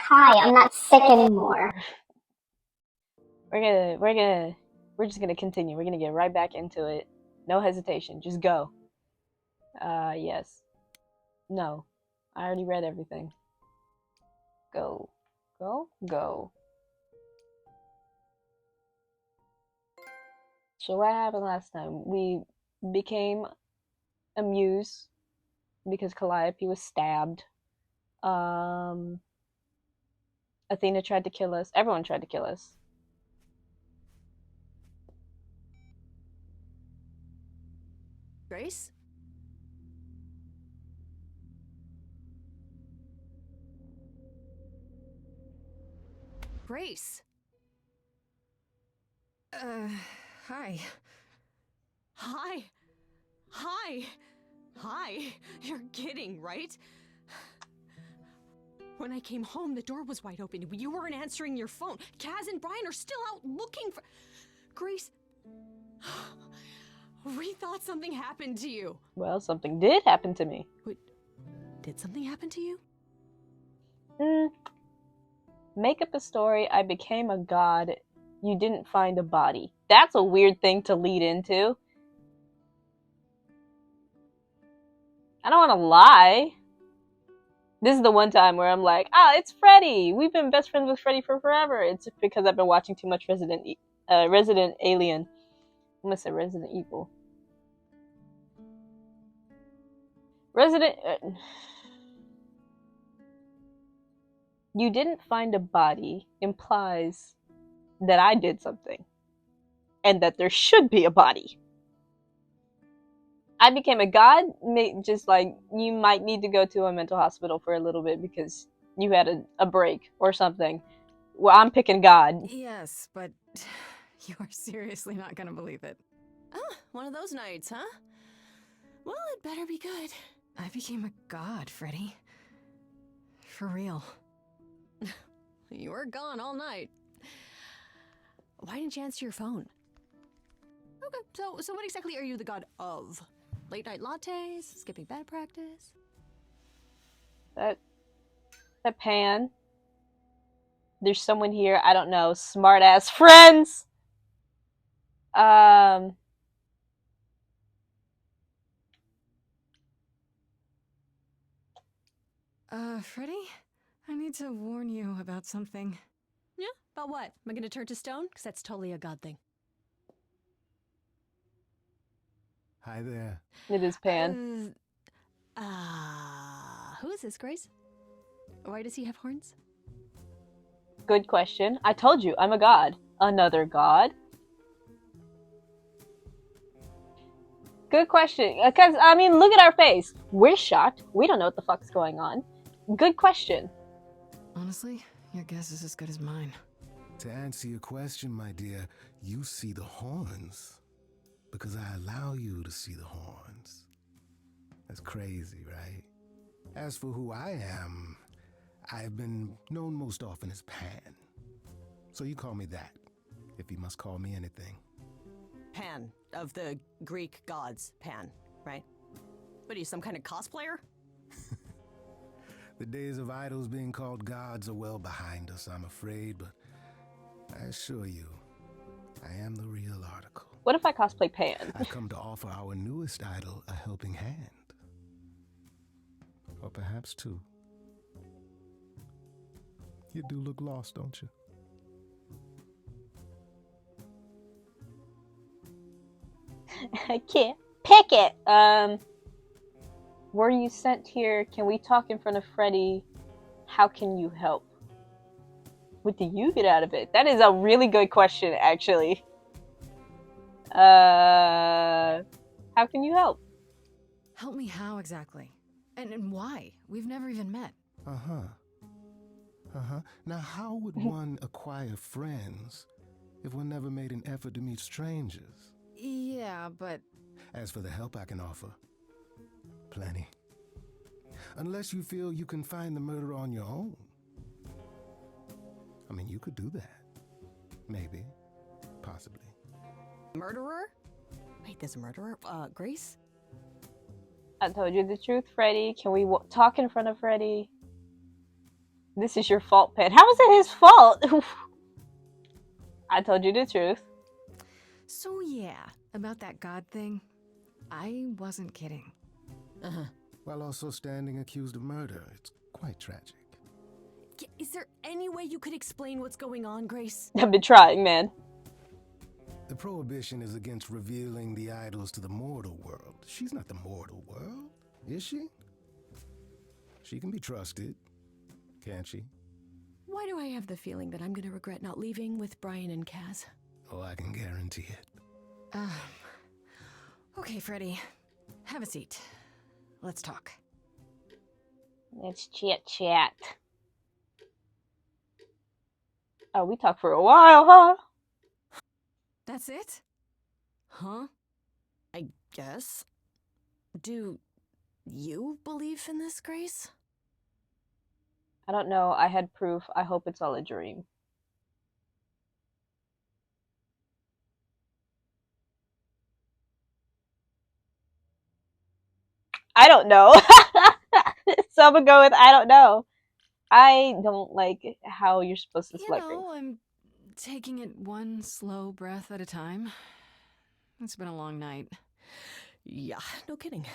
Hi, I'm not sick anymore. We're just gonna continue. We're gonna get right back into it. No hesitation. Just go. Yes. No. I already read everything. Go. Go. Go. So what happened last time? We became amused because Calliope was stabbed. Athena tried to kill us. Everyone tried to kill us. Grace? Grace? Hi. Hi. Hi. Hi. You're kidding, right? When I came home, the door was wide open. You weren't answering your phone. Kaz and Brian are still out looking for... Grace... We thought something happened to you. Well, something did happen to me. Wait, did something happen to you? Make up a story. I became a god. You didn't find a body. That's a weird thing to lead into. I don't want to lie. This is the one time where I'm like, it's Freddy. We've been best friends with Freddy for forever. It's because I've been watching too much Resident Alien. I'm gonna say Resident Evil. You didn't find a body implies that I did something. And that there should be a body. I became a god, just like you might need to go to a mental hospital for a little bit because you had a break or something. Well, I'm picking God. Yes, but you are seriously not gonna believe it. Oh, one of those nights, huh? Well, it better be good. I became a god, Freddy. For real. You were gone all night. Why didn't you answer your phone? Okay, so what exactly are you the god of? Late night lattes? Skipping bed practice? That pan. There's someone here, I don't know, smart ass friends. Freddy? I need to warn you about something. Yeah? About what? Am I gonna turn to stone? Because that's totally a god thing. Hi there. It is Pan. Who is this, Grace? Why does he have horns? Good question. I told you, I'm a god. Another god. Good question. Because, I mean, look at our face. We're shocked. We don't know what the fuck's going on. Good question. Honestly, your guess is as good as mine. To answer your question, my dear, you see the horns. Because I allow you to see the horns. That's crazy, right? As for who I am, I've been known most often as Pan. So you call me that, if you must call me anything. Pan, of the Greek gods, Pan, right? What are you, some kind of cosplayer? The days of idols being called gods are well behind us, I'm afraid, but I assure you, I am the real article. What if I cosplay Pan? I've come to offer our newest idol a helping hand. Or perhaps two. You do look lost, don't you? I can't pick it. Were you sent here? Can we talk in front of Freddy? How can you help? What do you get out of it? That is a really good question, actually. How can you help? Help me how exactly? And why? We've never even met. Now, how would one acquire friends if one never made an effort to meet strangers? Yeah, but... As for the help I can offer, plenty. Unless you feel you can find the murderer on your own. I mean, you could do that. Maybe. Possibly. Murderer? Wait, there's a murderer? Grace? I told you the truth, Freddy. Can we talk in front of Freddy? This is your fault, Pen. How is it his fault? I told you the truth. So yeah, about that god thing, I wasn't kidding. While also standing accused of murder. It's quite tragic. Is there any way you could explain what's going on, Grace? I've been trying, man. The prohibition is against revealing the idols to the mortal world. She's not the mortal world, is she? She can be trusted, can't she? Why do I have the feeling that I'm gonna regret not leaving with Brian and Kaz? Oh, I can guarantee it. Okay, Freddy. Have a seat. Let's talk. Let's chit-chat. Oh, we talked for a while, huh? That's it? Huh? I guess. Do you believe in this, Grace? I don't know. I had proof. I hope it's all a dream. I don't know. So I'm gonna go with I don't know. I don't like how you're supposed to select things. I'm taking it one slow breath at a time. It's been a long night. Yeah, no kidding.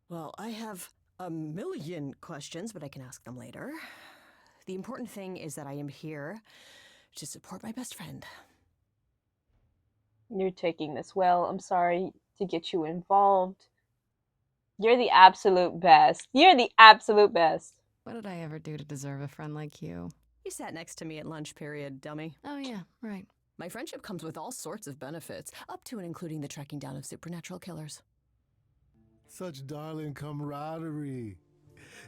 Well, I have a million questions, but I can ask them later. The important thing is that I am here to support my best friend. You're taking this well. I'm sorry to get you involved. You're the absolute best. You're the absolute best. What did I ever do to deserve a friend like you? You sat next to me at lunch period, dummy. Oh yeah, right. My friendship comes with all sorts of benefits, up to and including the tracking down of supernatural killers. Such darling camaraderie.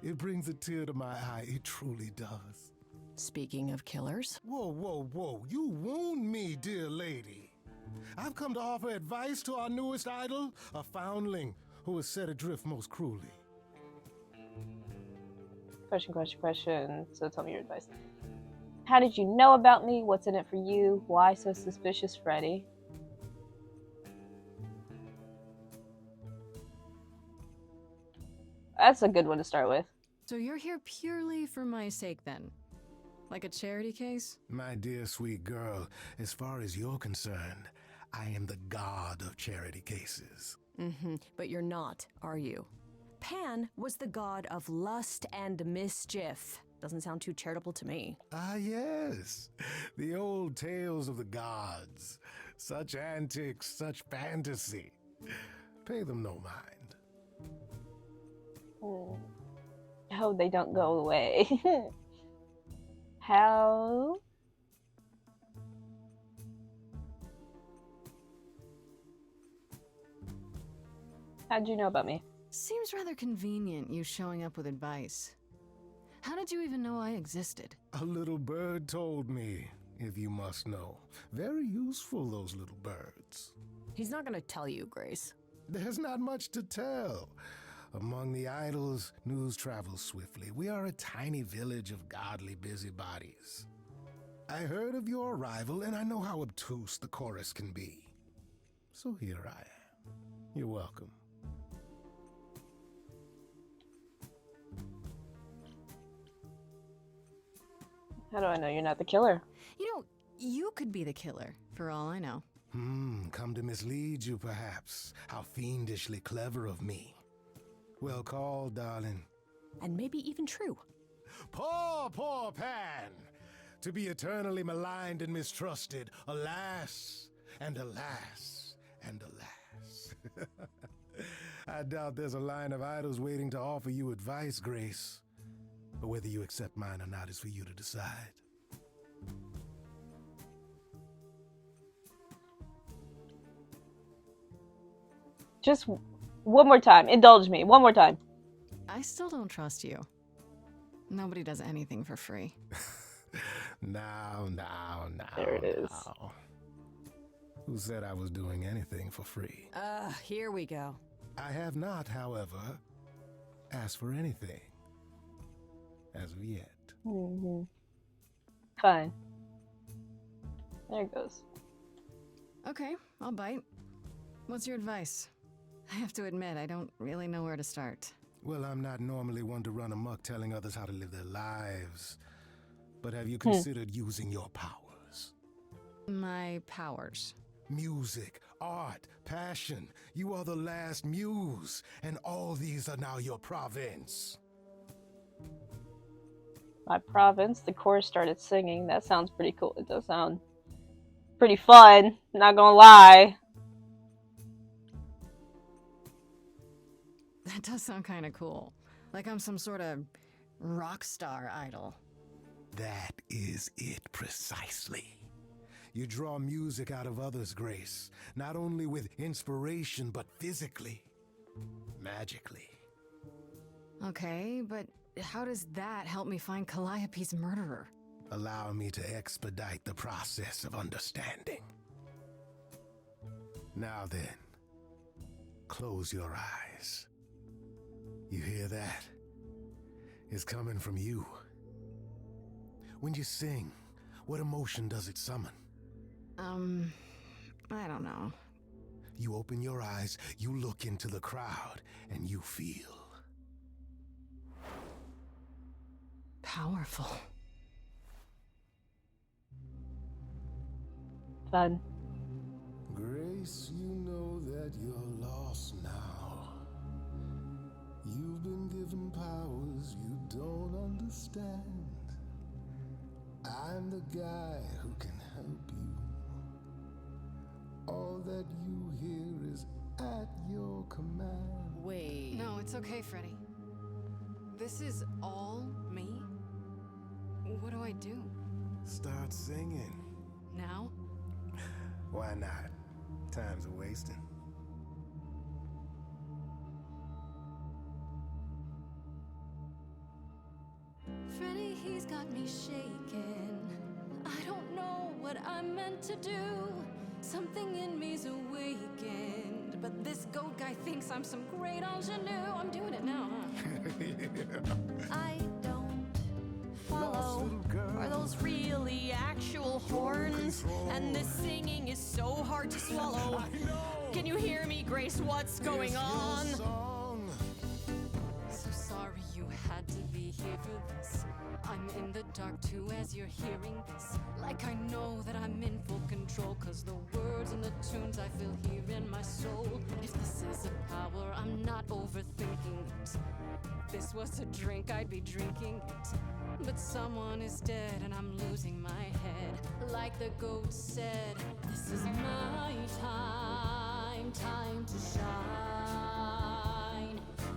It brings a tear to my eye. It truly does. Speaking of killers. Whoa, whoa, whoa. You wound me, dear lady. I've come to offer advice to our newest idol, a foundling who was set adrift most cruelly. Question. So tell me your advice. How did you know about me? What's in it for you? Why so suspicious, Freddy? That's a good one to start with. So you're here purely for my sake then? Like a charity case? My dear sweet girl, as far as you're concerned, I am the god of charity cases. But you're not, are you? Pan was the god of lust and mischief. Doesn't sound too charitable to me. Ah, yes. The old tales of the gods. Such antics, such fantasy. Pay them no mind. Oh, they don't go away. How? How'd you know about me? Seems rather convenient, you showing up with advice. How did you even know I existed? A little bird told me, if you must know. Very useful, those little birds. He's not gonna tell you, Grace. There's not much to tell. Among the idols, news travels swiftly. We are a tiny village of godly busybodies. I heard of your arrival, and I know how obtuse the chorus can be. So here I am. You're welcome. How do I know you're not the killer? You know, you could be the killer, for all I know. Come to mislead you, perhaps. How fiendishly clever of me. Well called, darling. And maybe even true. Poor, poor Pan! To be eternally maligned and mistrusted. Alas, and alas, and alas. I doubt there's a line of idols waiting to offer you advice, Grace. But whether you accept mine or not is for you to decide. Just one more time. Indulge me. One more time. I still don't trust you. Nobody does anything for free. Now. There it is. Now. Who said I was doing anything for free? Here we go. I have not, however, asked for anything. As of yet. Fine. There it goes. Okay, I'll bite. What's your advice? I have to admit, I don't really know where to start. Well, I'm not normally one to run amok telling others how to live their lives. But have you considered using your powers? My powers. Music, art, passion. You are the last muse, and all these are now your province. My province, the chorus started singing. That sounds pretty cool. It does sound pretty fun, not gonna lie. That does sound kind of cool. Like I'm some sort of rock star idol. That is it precisely. You draw music out of others, Grace, not only with inspiration, but physically, magically. Okay, but how does that help me find Calliope's murderer? Allow me to expedite the process of understanding. Now then, close your eyes. You hear that? It's coming from you. When you sing, what emotion does it summon? I don't know. You open your eyes, you look into the crowd, and you feel. Powerful. Fun. Grace, you know that you're lost now. You've been given powers you don't understand. I'm the guy who can help you. All that you hear is at your command. Wait. No, it's okay, Freddy. This is all me? What do I do? Start singing. Now? Why not? Time's a wasting. Freddy, he's got me shaking. I don't know what I'm meant to do. Something in me's awakened. But this goat guy thinks I'm some great ingenue. I'm doing it now, huh? I don't follow. Are those really actual horns? And this singing is so hard to swallow. Can you hear me, Grace? What's going on? So sorry you had to be here for this. I'm in the dark too as you're hearing this. Like I know that I'm in full control, cause the words and the tunes I feel here in my soul. If this is a power, I'm not overthinking it. If this was a drink, I'd be drinking it. But someone is dead and I'm losing my head. Like the goat said, this is my time, time to shine.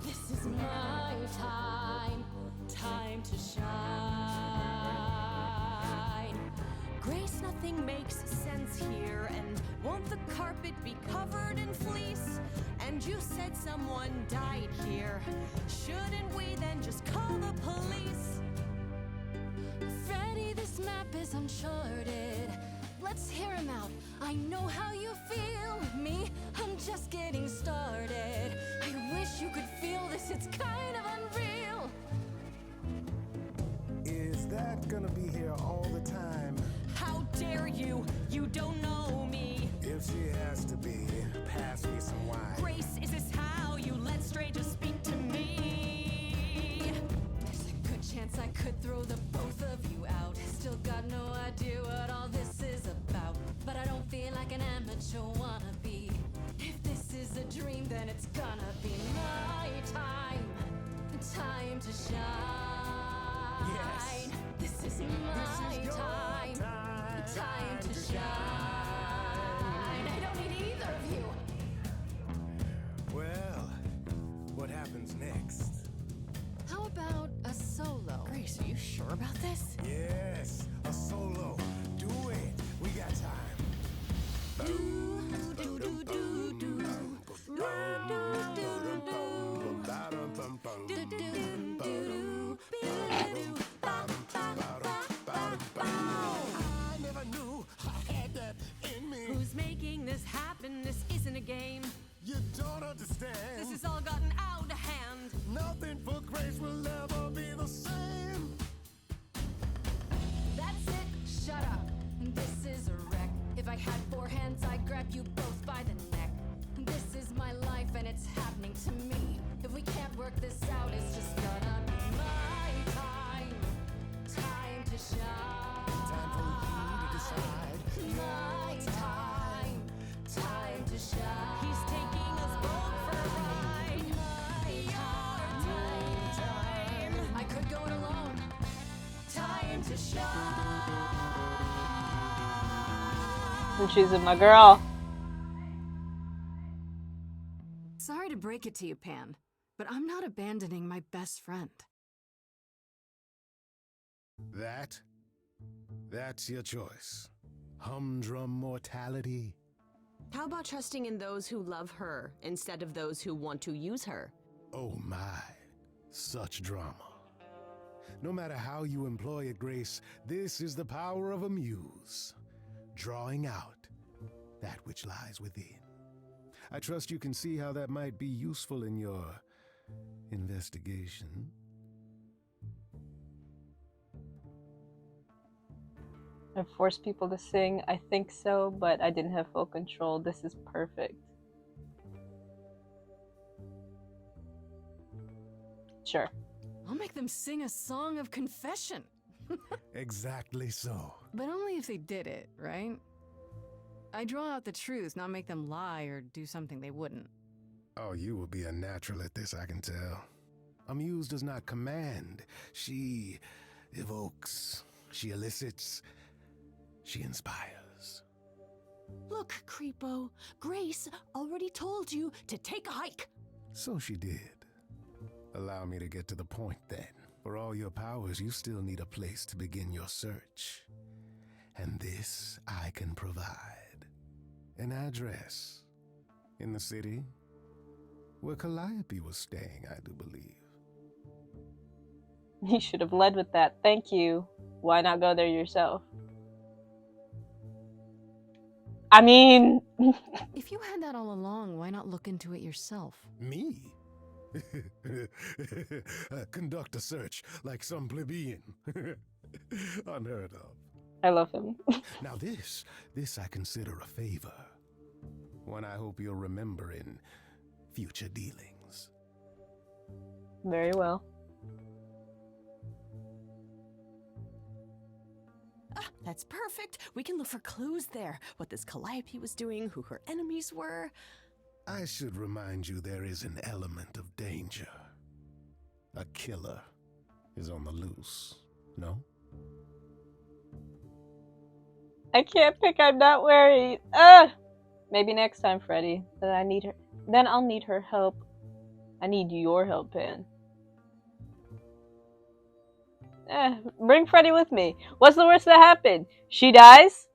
This is my time, time to shine. Grace, nothing makes sense here. And won't the carpet be covered in fleece? And you said someone died here. Shouldn't we then just call the police? Freddy, this map is uncharted. Let's hear him out. I know how you feel. Me, I'm just getting started. I wish you could feel this. It's kind of unreal. Is that gonna be here all the time? How dare you? You don't know me. If she has to be, pass me some wine. Grace, is this how you let strangers speak to me? There's a good chance I could throw the both of you out. Still got no idea what all this is about. But I don't feel like an amateur wannabe. If this is a dream, then it's gonna be my time. Time to shine. Yes. This is my time. Time to shine. I don't need either of you. Well, what happens next? How about a solo? Grace, are you sure about this? Yes, a solo. Do it. We got time. I never knew I had that in me. Who's making this happen? This isn't a game. You don't understand. This has all gotten out of hand. Nothing for Grace will ever be the same. That's it. Shut up. This is a wreck. If I had four hands, I'd grab you both by the neck. This is my life and it's happening to me. If we can't work this out. It's just gonna be my time. Time to shine. Time for you to decide. My time. Time to shine. He's taking us both for a ride. My time. I could go it alone. Time to shine. I'm choosing my girl. Sorry to break it to you, Pan, but I'm not abandoning my best friend. That's your choice. Humdrum mortality. How about trusting in those who love her instead of those who want to use her? Oh my, such drama. No matter how you employ it, Grace, this is the power of a muse. Drawing out that which lies within. I trust you can see how that might be useful in your investigation. I forced people to sing. I think so, but I didn't have full control. This is perfect. Sure. I'll make them sing a song of confession. Exactly so. But only if they did it, right? I draw out the truth, not make them lie or do something they wouldn't. Oh, you will be a natural at this, I can tell. A muse does not command. She evokes. She elicits. She inspires. Look, creepo, Grace already told you to take a hike. So she did. Allow me to get to the point then. For all your powers, you still need a place to begin your search. And this I can provide. An address. In the city. Where Calliope was staying, I do believe. You should have led with that. Thank you. Why not go there yourself? I mean... If you had that all along, why not look into it yourself? Me? Conduct a search like some plebeian. Unheard of. I love him. Now this I consider a favor. One I hope you'll remember in future dealings. Very well. That's perfect. We can look for clues there. What this Calliope was doing, who her enemies were. I should remind you there is an element of danger. A killer is on the loose, no? I can't pick. I'm not worried. Maybe next time, Freddy. Then I need her. Then I'll need her help. I need your help, Pan. Bring Freddy with me. What's the worst that happened? She dies?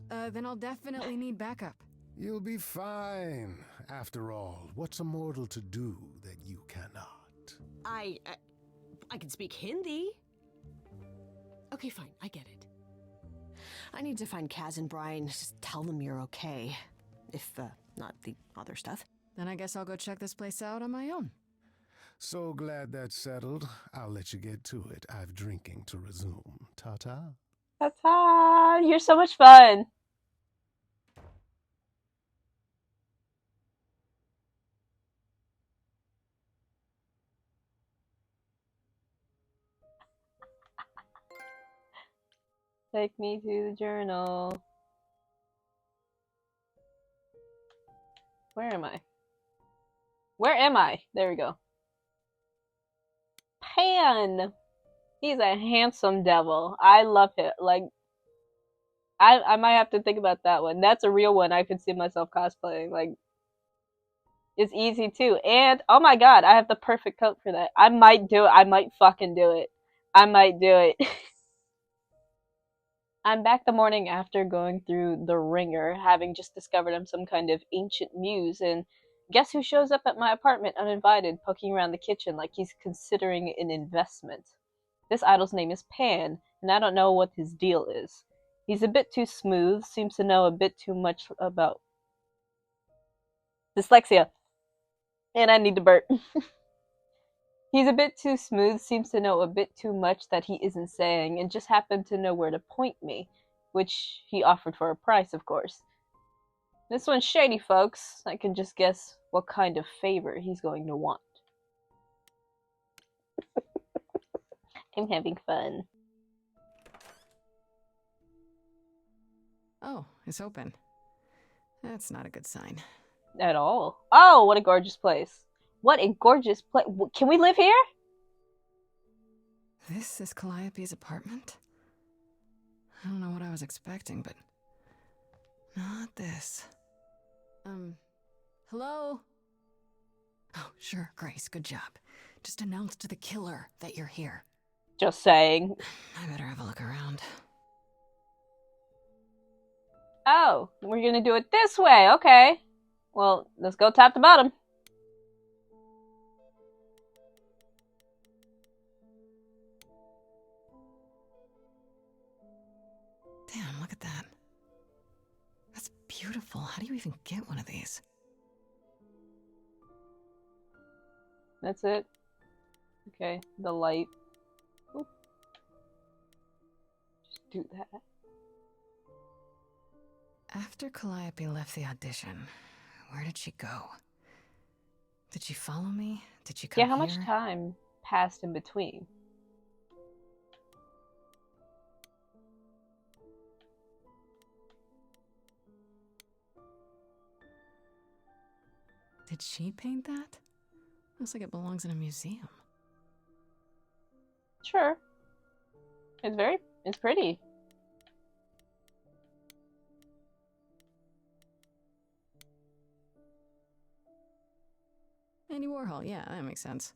Then I'll definitely need backup. You'll be fine. After all, what's a mortal to do that you cannot? I can speak Hindi. Okay, fine. I get it. I need to find Kaz and Brian. Just tell them you're okay. If, not the other stuff. Then I guess I'll go check this place out on my own. So glad that's settled. I'll let you get to it. I've drinking to resume. Ta-ta. Ta-ta! You're so much fun. Take me to the journal. Where am I? Where am I? There we go. Pan! He's a handsome devil. I love it. Like, I might have to think about that one. That's a real one I could see myself cosplaying. Like, it's easy too. And, oh my god, I have the perfect coat for that. I might do it. I might fucking do it. I might do it. I'm back the morning after going through the ringer, having just discovered I'm some kind of ancient muse, and guess who shows up at my apartment uninvited, poking around the kitchen like he's considering an investment. This idol's name is Pan, and I don't know what his deal is. He's a bit too smooth, seems to know a bit too much about dyslexia. And I need to burp. He's a bit too smooth, seems to know a bit too much that he isn't saying, and just happened to know where to point me, which he offered for a price, of course. This one's shady, folks. I can just guess what kind of favor he's going to want. I'm having fun. Oh, it's open. That's not a good sign. At all. Oh, what a gorgeous place. What a gorgeous place. Can we live here? This is Calliope's apartment? I don't know what I was expecting, but not this. Hello? Oh, sure, Grace, good job. Just announce to the killer that you're here. Just saying. I better have a look around. Oh, we're gonna do it this way. Okay. Well, let's go top to bottom. Damn, look at that. That's beautiful. How do you even get one of these? That's it. Okay, the light. Oop. Just do that. After Calliope left the audition, where did she go? Did she follow me? Did she come Yeah, how here? much time passed in between? Did she paint that? Looks like it belongs in a museum. Sure. It's pretty. Andy Warhol, yeah, that makes sense.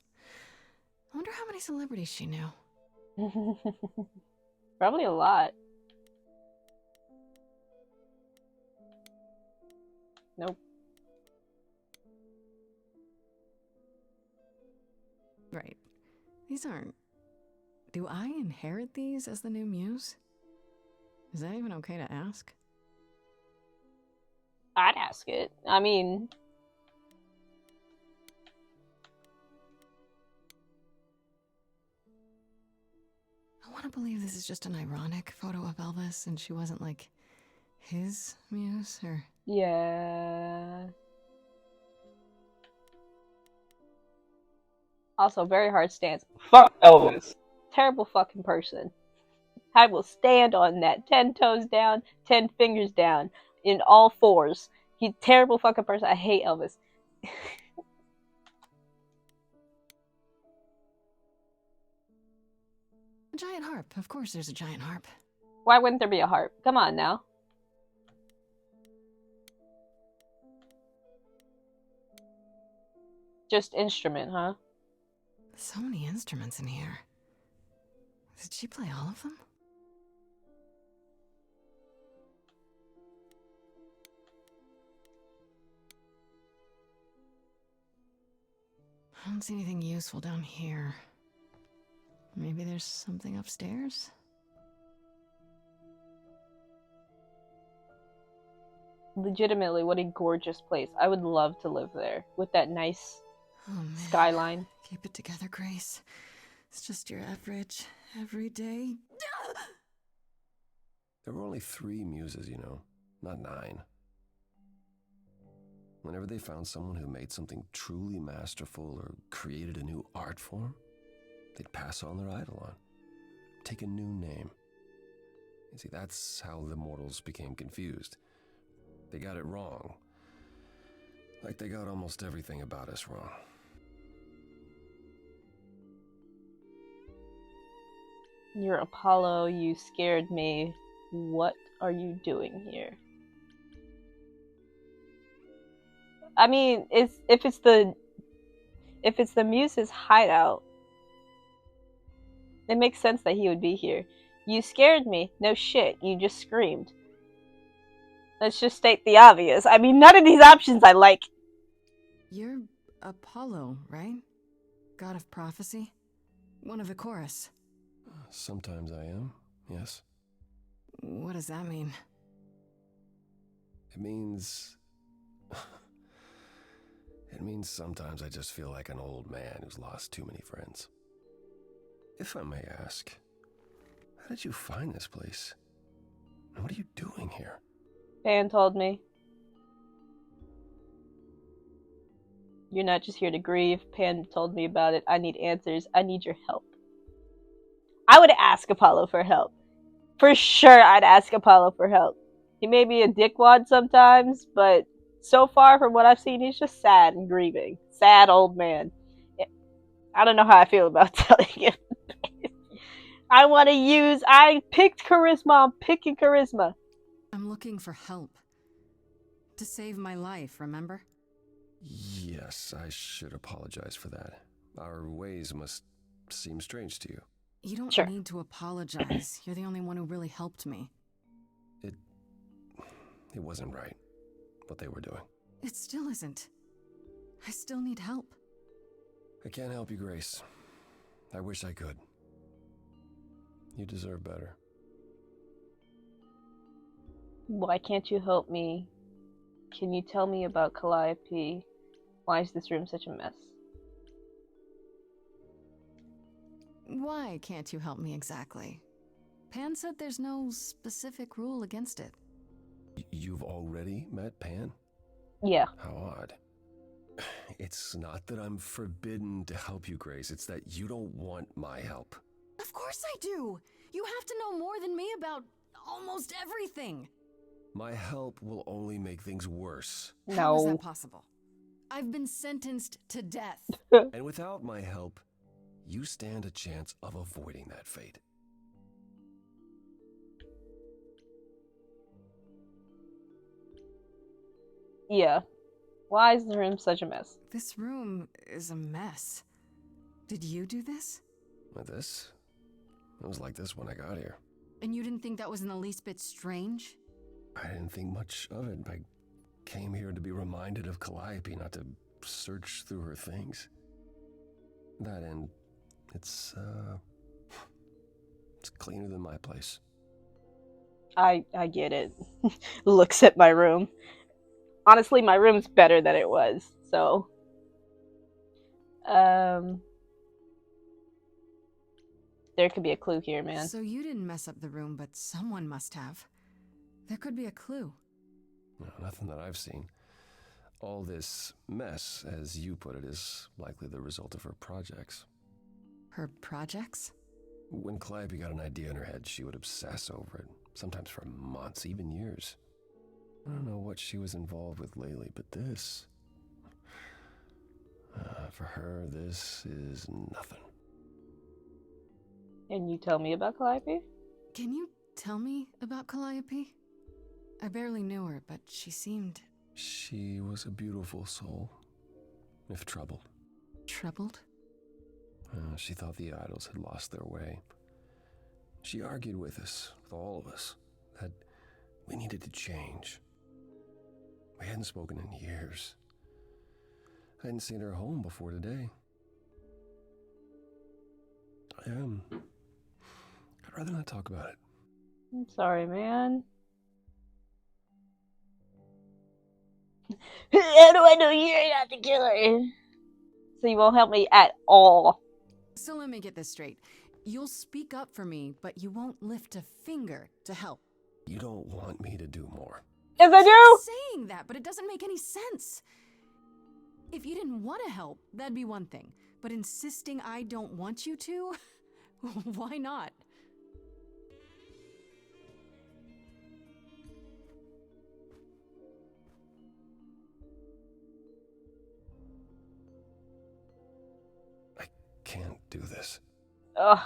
I wonder how many celebrities she knew. Probably a lot. Nope. Right. These aren't... Do I inherit these as the new muse? Is that even okay to ask? I'd ask it. I mean... I want to believe this is just an ironic photo of Elvis and she wasn't, like, his muse, or... Yeah. Also, very hard stance. Fuck Elvis. Terrible fucking person. I will stand on that. 10 toes down, 10 fingers down, in all fours. He's a terrible fucking person. I hate Elvis. A giant harp. Of course there's a giant harp. Why wouldn't there be a harp? Come on now. Just instrument, huh? So many instruments in here. Did she play all of them? I don't see anything useful down here. Maybe there's something upstairs? Legitimately, what a gorgeous place. I would love to live there with that nice skyline. Keep it together, Grace. It's just your average, everyday... There were only 3 muses, you know, not 9. Whenever they found someone who made something truly masterful or created a new art form, they'd pass on their eidolon, take a new name. You see, that's how the mortals became confused. They got it wrong. Like they got almost everything about us wrong. You're Apollo, you scared me. What are you doing here? I mean, if it's the muse's hideout, it makes sense that he would be here. You scared me. No shit, you just screamed. Let's just state the obvious. I mean, none of these options I like. You're Apollo, right? God of prophecy? One of the chorus. Sometimes I am, yes. What does that mean? It means... It means sometimes I just feel like an old man who's lost too many friends. If I may ask, how did you find this place? And what are you doing here? Pan told me. You're not just here to grieve. Pan told me about it. I need answers. I need your help. I would ask Apollo for help. For sure, I'd ask Apollo for help. He may be a dickwad sometimes, but so far from what I've seen, he's just sad and grieving. Sad old man. I don't know how I feel about telling him. I picked charisma. I'm picking charisma. I'm looking for help. To save my life, remember? Yes, I should apologize for that. Our ways must seem strange to you. You don't Sure. need to apologize. You're the only one who really helped me. It wasn't right, what they were doing. It still isn't. I still need help. I can't help you, Grace. I wish I could. You deserve better. Why can't you help me? Can you tell me about Calliope? Why is this room such a mess? Why can't you help me exactly? Pan said there's no specific rule against it. You've already met Pan? Yeah. How odd. It's not that I'm forbidden to help you, Grace. It's that you don't want my help. Of course I do! You have to know more than me about almost everything! My help will only make things worse. How is No. that possible? I've been sentenced to death. And without my help, you stand a chance of avoiding that fate. Yeah. Why is the room such a mess? This room is a mess. Did you do this? With this? It was like this when I got here. And you didn't think that was in the least bit strange? I didn't think much of it. I came here to be reminded of Calliope, not to search through her things. That and it's cleaner than my place. I get it. Looks at my room. Honestly, my room's better than it was, so. There could be a clue here, man. So you didn't mess up the room, but someone must have. There could be a clue. No, nothing that I've seen. All this mess, as you put it, is likely the result of her projects. Her projects? When Calliope got an idea in her head, she would obsess over it, sometimes for months, even years. I don't know what she was involved with lately, but this... for her, this is nothing. Can you tell me about Calliope? Can you tell me about Calliope? I barely knew her, but she seemed... She was a beautiful soul, if troubled. troubled? She thought the idols had lost their way. She argued with us, with all of us, that we needed to change. We hadn't spoken in years. I hadn't seen her home before today. I'd rather not talk about it. I'm sorry, man. How do I know you're not the killer? So you won't help me at all. So let me get this straight. You'll speak up for me, but you won't lift a finger to help. You don't want me to do more. Yes, I I'm do! saying that, but it doesn't make any sense. If you didn't want to help, that'd be one thing. But insisting I don't want you to? Why not? I can't do this. Ugh.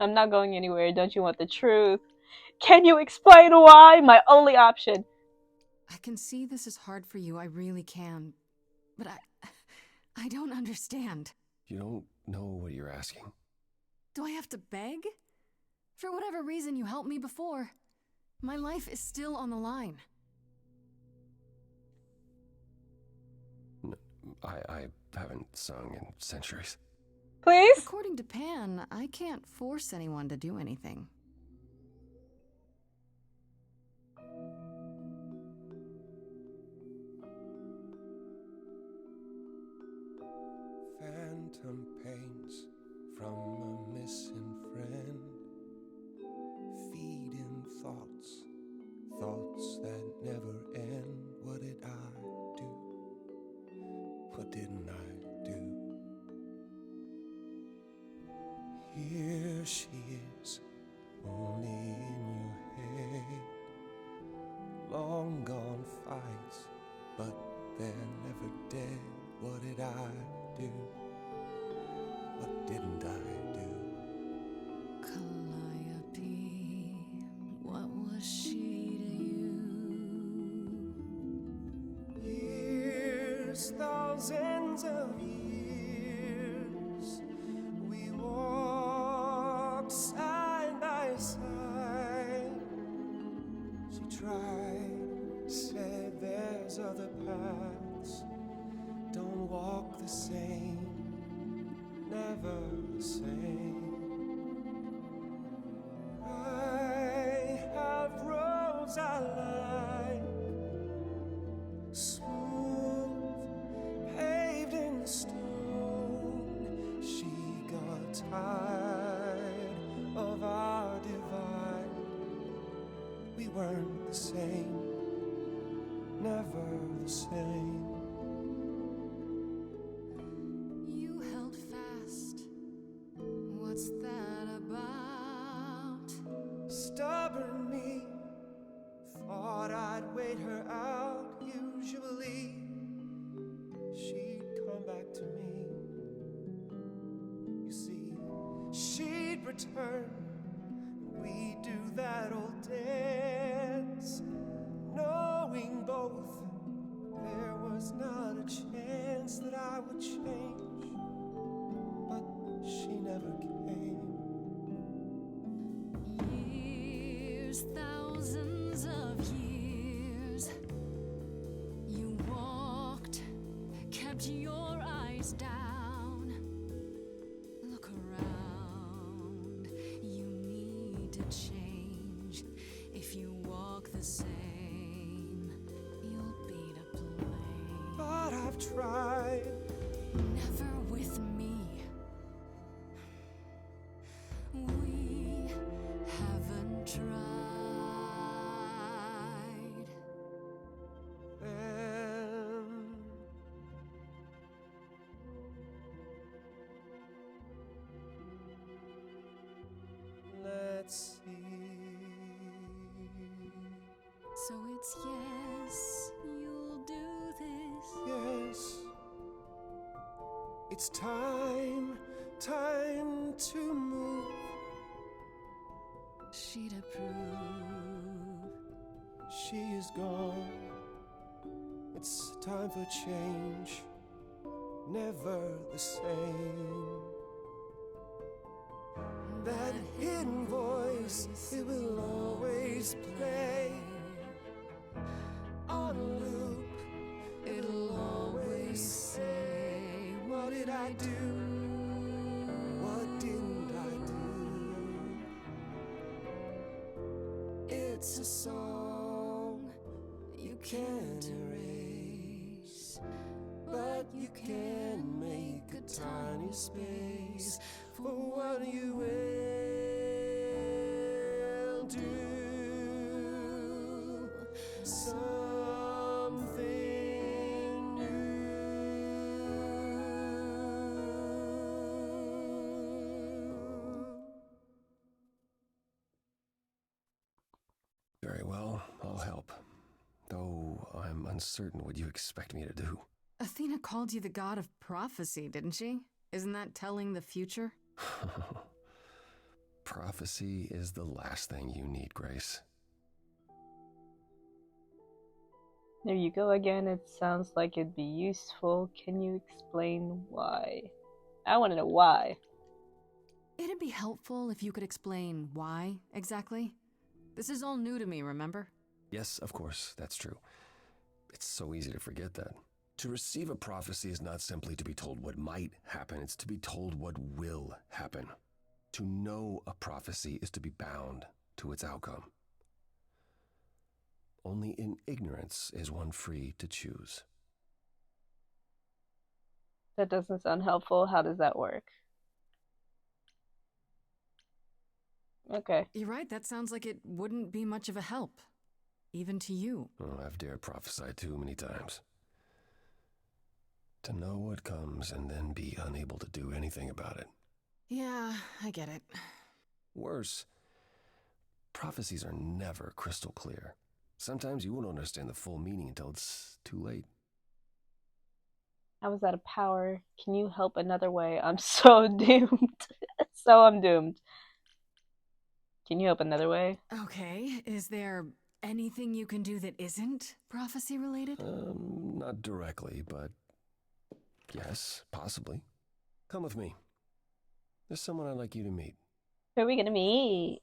I'm not going anywhere. Don't you want the truth? Can you explain why? My only option. I can see this is hard for you, I really can. But I don't understand. You don't know what you're asking. Do I have to beg? For whatever reason you helped me before. My life is still on the line. I haven't sung in centuries. Please? According to Pan, I can't force anyone to do anything. Phantom pains from a missing friend, feeding thoughts, thoughts that never end. What did I do? What didn't I do? Here she is, only in your head. Long gone fights, but they're never dead. What did I do? What didn't I do? Calliope, what was she to you? Years, thousands of years, we walked side by side. She tried, said there's other paths. Don't walk the same, never the same. I have roads I like, smooth, paved in stone. She got tired of our divide. We weren't the same, never the same. You held fast. What's that about? Stubborn me, thought I'd wait her out. Usually, she'd come back to me. You see, she'd return. We'd do that old dance, knowing both there was not a chance that I would change. But she never came. Years, thousands of years. You walked, kept your eyes down. Look around, you need to change. If you walk the same, you'll be to blame. But I've tried. Never with me. We haven't tried. Then let's see. So it's yes, you'll do this. Yes, it's time to move. She'd approve. She is gone. It's time for change. Never the same. That hidden voice, it will always play on a loop. It'll always say, what did I do? What didn't I do? It's a song you can't erase, but you can make a tiny space for what you will do. Something new. Very well, I'll help. Though I'm uncertain what you expect me to do. Athena called you the god of prophecy, didn't she? Isn't that telling the future? Prophecy is the last thing you need, Grace. There you go again. It sounds like it'd be useful. Can you explain why? I want to know why. It'd be helpful if you could explain why, exactly. This is all new to me, remember? Yes, of course, that's true. It's so easy to forget that. To receive a prophecy is not simply to be told what might happen, it's to be told what will happen. To know a prophecy is to be bound to its outcome. Only in ignorance is one free to choose. That doesn't sound helpful. How does that work? Okay. You're right, that sounds like it wouldn't be much of a help. Even to you. Oh, I've dared prophesy too many times. To know what comes and then be unable to do anything about it. Yeah, I get it. Worse, prophecies are never crystal clear. Sometimes you won't understand the full meaning until it's too late. I was out of power. Can you help another way? I'm so doomed. I'm doomed. Can you help another way? Okay, is there anything you can do that isn't prophecy related? Not directly, but yes, possibly. Come with me. There's someone I'd like you to meet. Who are we gonna meet?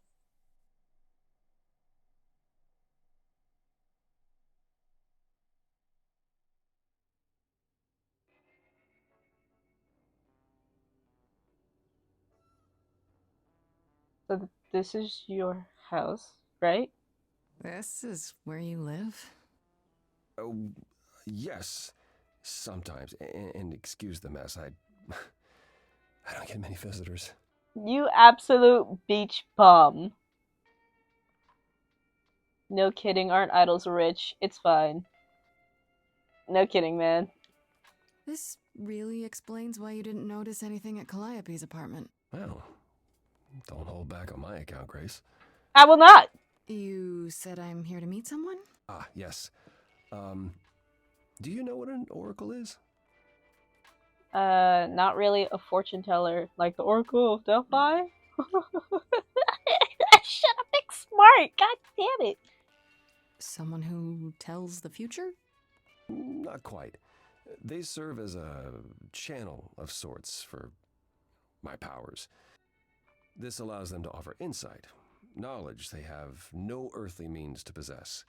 So this is your house, right? This is where you live? Oh, yes, sometimes. And excuse the mess. I don't get many visitors. You absolute beach bum. No kidding, aren't idols rich? It's fine. No kidding, man. This really explains why you didn't notice anything at Calliope's apartment. Well, don't hold back on my account, Grace. I will not! You said I'm here to meet someone? Ah, yes. Do you know what an oracle is? Not really a fortune teller like the Oracle of Delphi. Shut up, big smart! God damn it! Someone who tells the future? Not quite. They serve as a channel of sorts for my powers. This allows them to offer insight, knowledge they have no earthly means to possess.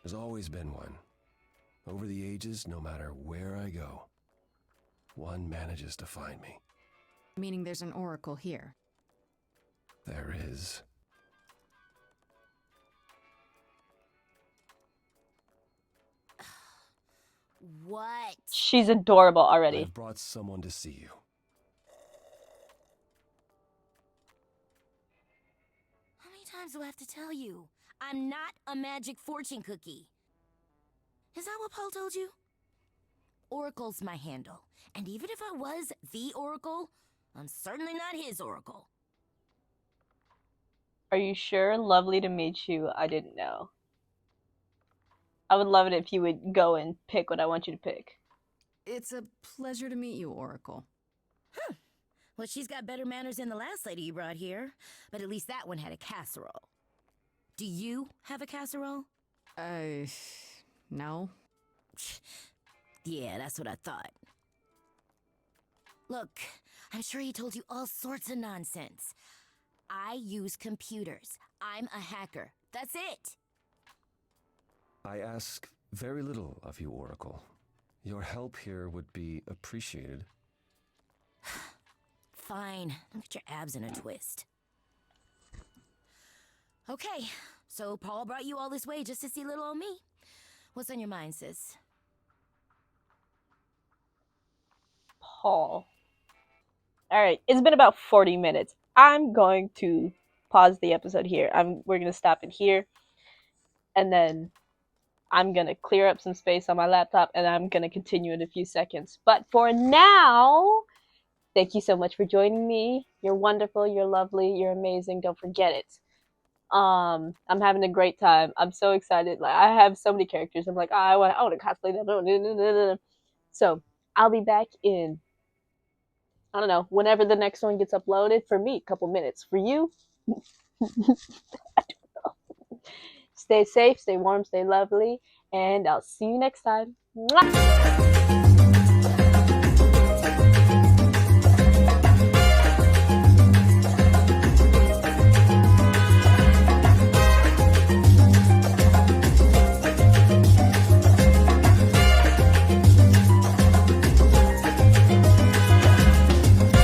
There's always been one. Over the ages, no matter where I go, one manages to find me. Meaning there's an oracle here. There is. What? She's adorable already. I've brought someone to see you. How many times do I have to tell you? I'm not a magic fortune cookie. Is that what Paul told you? Oracle's my handle. And even if I was the Oracle, I'm certainly not his Oracle. Are you sure? Lovely to meet you. I didn't know. I would love it if you would go and pick what I want you to pick. It's a pleasure to meet you, Oracle. Huh. Well, she's got better manners than the last lady you brought here. But at least that one had a casserole. Do you have a casserole? No. Yeah, that's what I thought. Look, I'm sure he told you all sorts of nonsense. I use computers. I'm a hacker. That's it. I ask very little of you, Oracle. Your help here would be appreciated. Fine. Don't get your abs in a twist. Okay, so Paul brought you all this way just to see little old me. What's on your mind, sis? Paul. Alright, it's been about 40 minutes. I'm going to pause the episode here. We're going to stop it here. And then I'm going to clear up some space on my laptop and I'm going to continue in a few seconds. But for now, thank you so much for joining me. You're wonderful, you're lovely, you're amazing. Don't forget it. I'm having a great time. I'm so excited. Like, I have so many characters. I'm like, oh, I want to cosplay them. So I'll be back in, I don't know, whenever the next one gets uploaded. For me, a couple minutes. For you, I don't know. Stay safe, stay warm, stay lovely, and I'll see you next time. Mwah!